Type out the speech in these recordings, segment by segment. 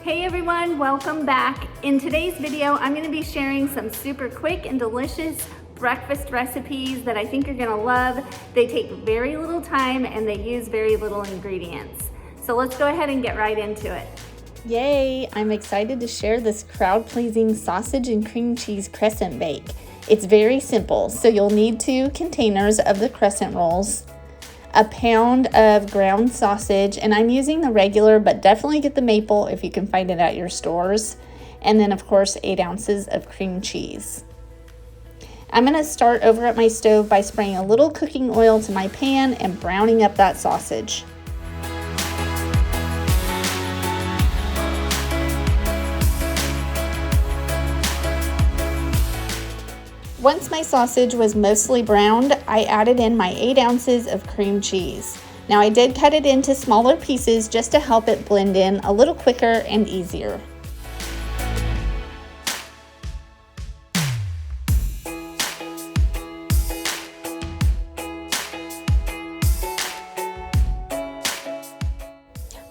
Hey everyone, welcome back. In today's video, I'm going to be sharing some super quick and delicious breakfast recipes that I think you're going to love. They take very little time and they use very little ingredients. So let's go ahead and get right into it. Yay! I'm excited to share this crowd-pleasing sausage and cream cheese crescent bake. It's very simple, so you'll need 2 containers of the crescent rolls, a pound of ground sausage, and I'm using the regular, but definitely get the maple if you can find it at your stores, and then of course 8 ounces of cream cheese. I'm going to start over at my stove by spraying a little cooking oil to my pan and browning up that sausage. Once my sausage was mostly browned, I added in my 8 ounces of cream cheese. Now I did cut it into smaller pieces just to help it blend in a little quicker and easier.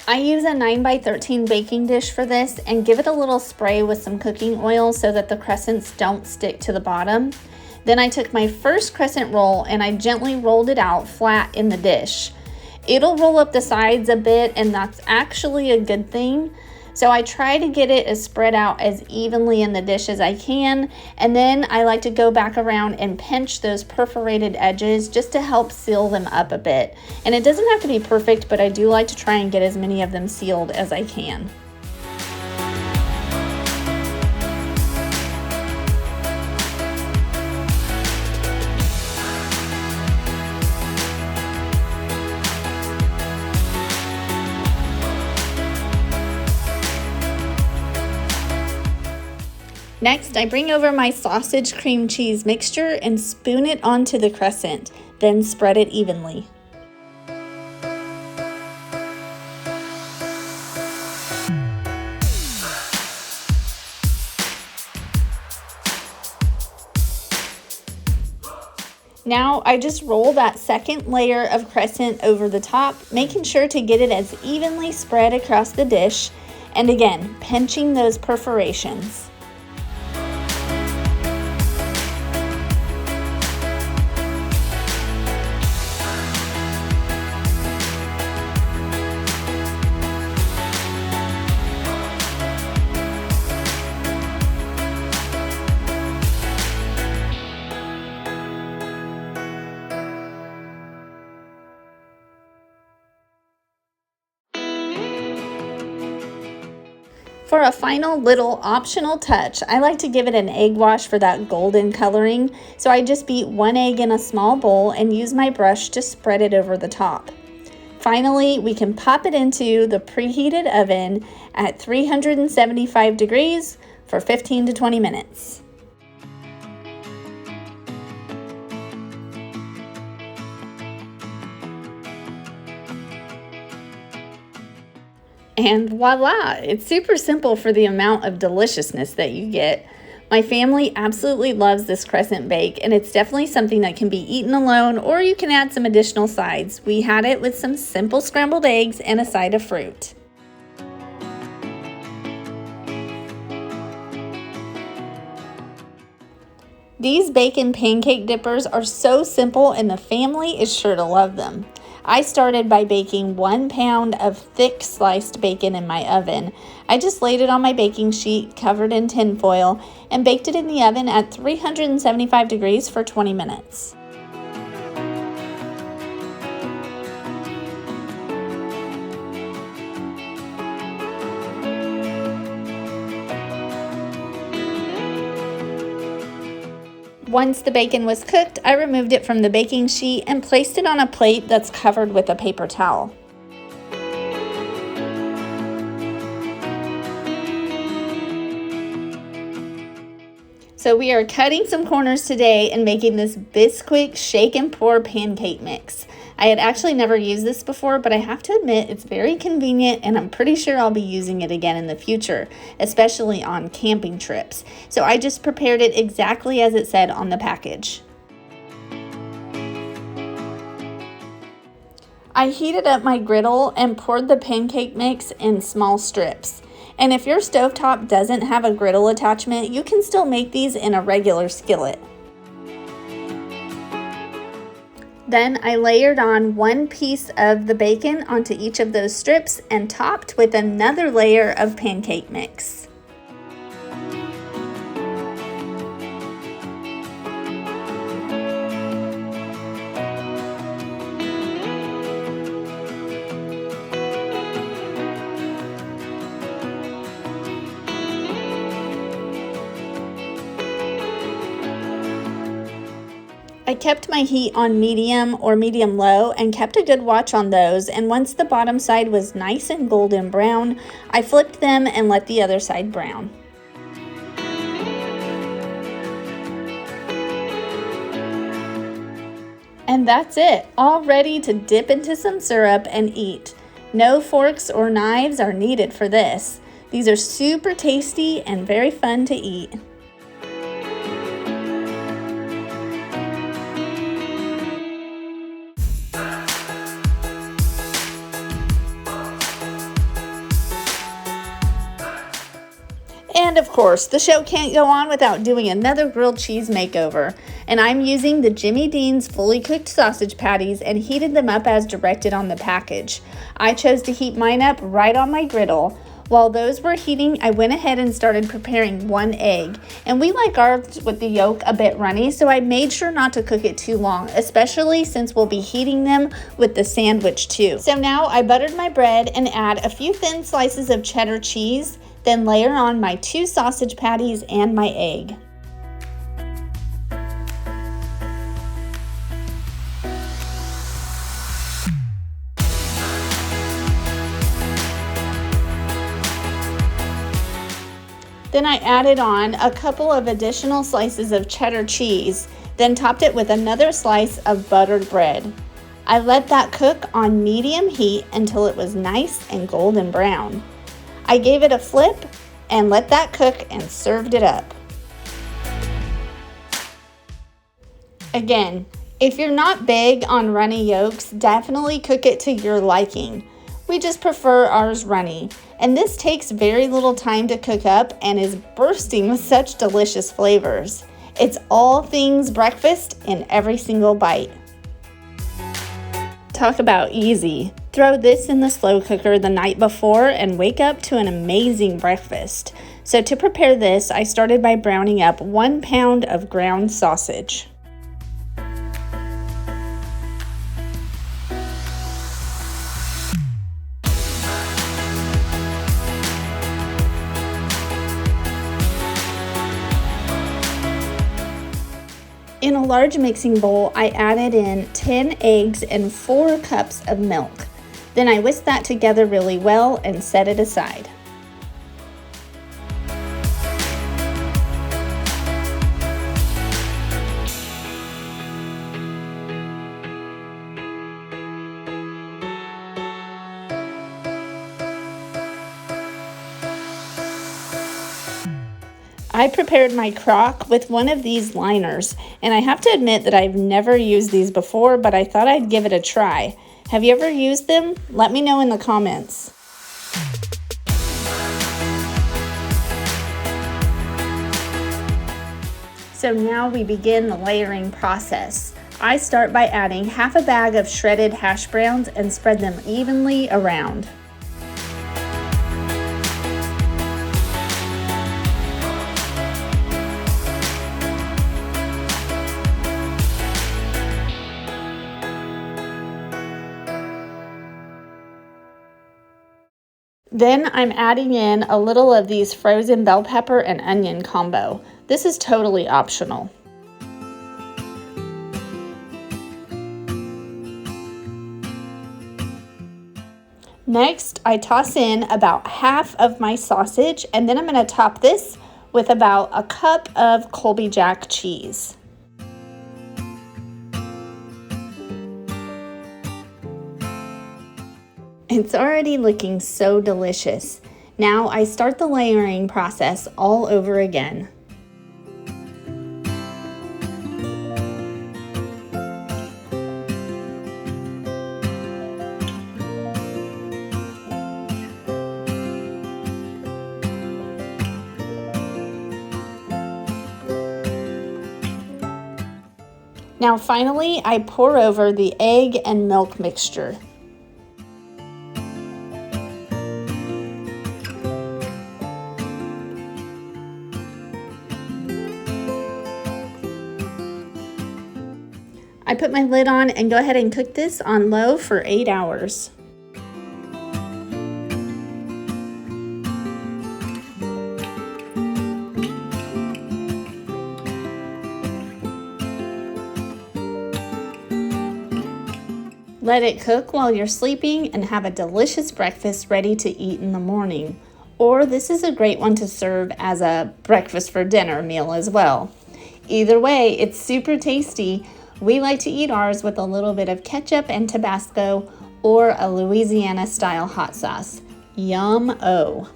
I use a 9x13 baking dish for this and give it a little spray with some cooking oil so that the crescents don't stick to the bottom. Then I took my first crescent roll and I gently rolled it out flat in the dish. It'll roll up the sides a bit, and that's actually a good thing. So I try to get it as spread out as evenly in the dish as I can, and then I like to go back around and pinch those perforated edges just to help seal them up a bit. And it doesn't have to be perfect, but I do like to try and get as many of them sealed as I can. Next, I bring over my sausage cream cheese mixture and spoon it onto the crescent, then spread it evenly. Now I just roll that second layer of crescent over the top, making sure to get it as evenly spread across the dish, and again, pinching those perforations. For a final little optional touch, I like to give it an egg wash for that golden coloring, so I just beat 1 egg in a small bowl and use my brush to spread it over the top. Finally, we can pop it into the preheated oven at 375 degrees for 15 to 20 minutes. And voila, it's super simple for the amount of deliciousness that you get. My family absolutely loves this crescent bake, and it's definitely something that can be eaten alone, or you can add some additional sides. We had it with some simple scrambled eggs and a side of fruit. These bacon pancake dippers are so simple, and the family is sure to love them. I started by baking 1 pound of thick sliced bacon in my oven. I just laid it on my baking sheet, covered in tin foil, and baked it in the oven at 375 degrees for 20 minutes. Once the bacon was cooked, I removed it from the baking sheet and placed it on a plate that's covered with a paper towel. So we are cutting some corners today and making this Bisquick shake and pour pancake mix. I had actually never used this before, but I have to admit it's very convenient, and I'm pretty sure I'll be using it again in the future, especially on camping trips. So I just prepared it exactly as it said on the package. I heated up my griddle and poured the pancake mix in small strips. And if your stovetop doesn't have a griddle attachment, you can still make these in a regular skillet. Then I layered on one piece of the bacon onto each of those strips and topped with another layer of pancake mix. I kept my heat on medium or medium low and kept a good watch on those, and once the bottom side was nice and golden brown, I flipped them and let the other side brown. And that's it, all ready to dip into some syrup and eat. No forks or knives are needed for this. These are super tasty and very fun to eat. And of course, the show can't go on without doing another grilled cheese makeover. And I'm using the Jimmy Dean's fully cooked sausage patties and heated them up as directed on the package. I chose to heat mine up right on my griddle. While those were heating, I went ahead and started preparing one egg. And we like ours with the yolk a bit runny, so I made sure not to cook it too long, especially since we'll be heating them with the sandwich too. So now I buttered my bread and add a few thin slices of cheddar cheese, then layer on my 2 sausage patties and my egg. Then I added on a couple of additional slices of cheddar cheese, then topped it with another slice of buttered bread. I let that cook on medium heat until it was nice and golden brown. I gave it a flip and let that cook and served it up. Again, if you're not big on runny yolks, definitely cook it to your liking. We just prefer ours runny, and this takes very little time to cook up and is bursting with such delicious flavors. It's all things breakfast in every single bite. Talk about easy. Throw this in the slow cooker the night before and wake up to an amazing breakfast. So to prepare this, I started by browning up 1 pound of ground sausage. In a large mixing bowl, I added in 10 eggs and 4 cups of milk. Then I whisked that together really well and set it aside. I prepared my crock with one of these liners, and I have to admit that I've never used these before, but I thought I'd give it a try. Have you ever used them? Let me know in the comments. So now we begin the layering process. I start by adding half a bag of shredded hash browns and spread them evenly around. Then I'm adding in a little of these frozen bell pepper and onion combo. This is totally optional. Next, I toss in about half of my sausage, and then I'm going to top this with about a cup of Colby Jack cheese. It's already looking so delicious. Now I start the layering process all over again. Now finally, I pour over the egg and milk mixture. I put my lid on and go ahead and cook this on low for 8 hours. Let it cook while you're sleeping and have a delicious breakfast ready to eat in the morning. Or this is a great one to serve as a breakfast for dinner meal as well. Either way, it's super tasty. We like to eat ours with a little bit of ketchup and Tabasco or a Louisiana style hot sauce. Yum-o.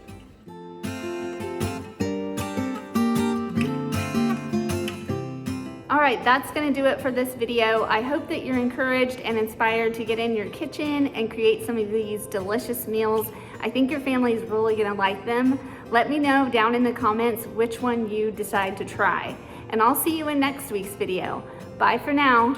All right, that's gonna do it for this video. I hope that you're encouraged and inspired to get in your kitchen and create some of these delicious meals. I think your family is really gonna like them. Let me know down in the comments which one you decide to try. And I'll see you in next week's video. Bye for now.